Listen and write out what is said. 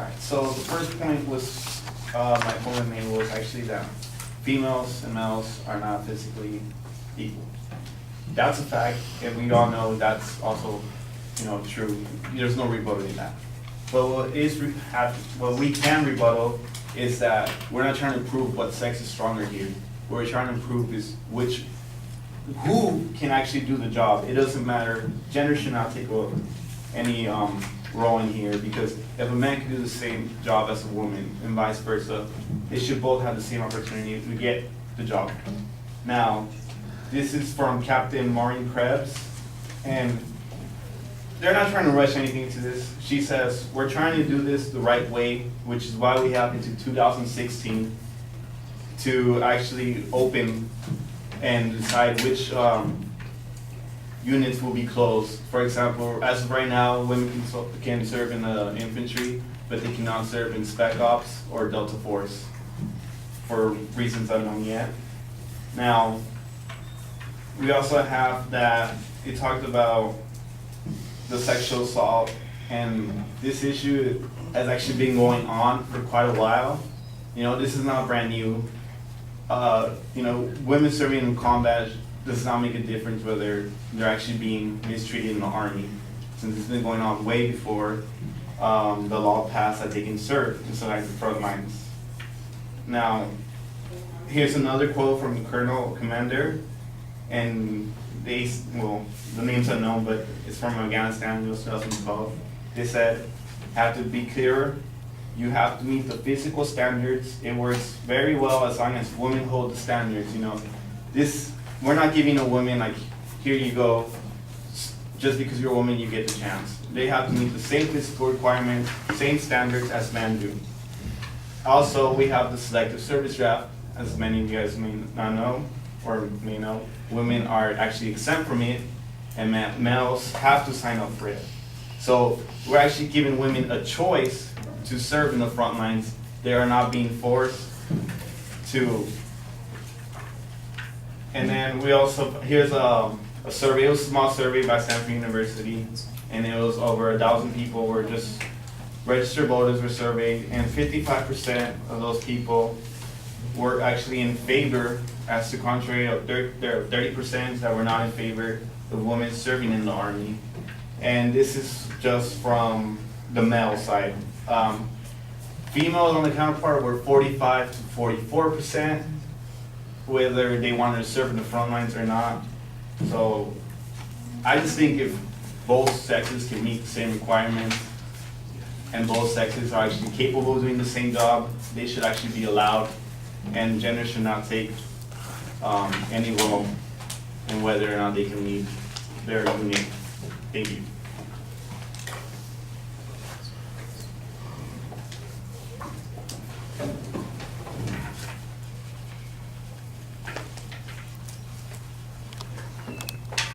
Alright, so the first point was, my opponent made was actually that females and males are not physically equal. That's a fact, and we all know that's also, true. There's no rebutting that. But what we can rebuttal is that we're not trying to prove what sex is stronger here. What we're trying to prove is who can actually do the job. It doesn't matter, gender should not take any role in here, because if a man can do the same job as a woman and vice versa, they should both have the same opportunity to get the job. Now, this is from Captain Maureen Krebs, and they're not trying to rush anything to this. She says, we're trying to do this the right way, which is why we have into 2016 to actually open and decide which units will be closed. For example, as of right now, women can serve in the infantry, but they cannot serve in Spec Ops or Delta Force for reasons unknown yet. Now, we also have that it talked about the sexual assault, and this issue has actually been going on for quite a while. This is not brand new. Women serving in combat does not make a difference whether they're actually being mistreated in the Army, since it's been going on way before the law passed that they can serve in the front lines. Now, here's another quote from Colonel Commander, and the name's unknown, but it's from Afghanistan, 2012. They said, have to be clearer, you have to meet the physical standards. It works very well as long as women hold the standards. We're not giving a woman like, here you go, just because you're a woman you get the chance. They have to meet the same physical requirements, same standards as men do. Also, we have the selective service draft, as many of you guys may not know, or may know. Women are actually exempt from it, and males have to sign up for it. So we're actually giving women a choice to serve in the front lines. They are not being forced to. And then we also, here's a survey, it was a small survey by Stanford University, and it was over 1,000 people were just registered voters were surveyed, and 55% of those people were actually in favor, as to contrary of there are 30% that were not in favor of women serving in the Army. And this is just from the male side. Females on the counterpart were 45 to 44%, whether they wanted to serve in the front lines or not. So I just think if both sexes can meet the same requirements and both sexes are actually capable of doing the same job, they should actually be allowed, and gender should not take any role in whether or not they can meet their unit. Thank you.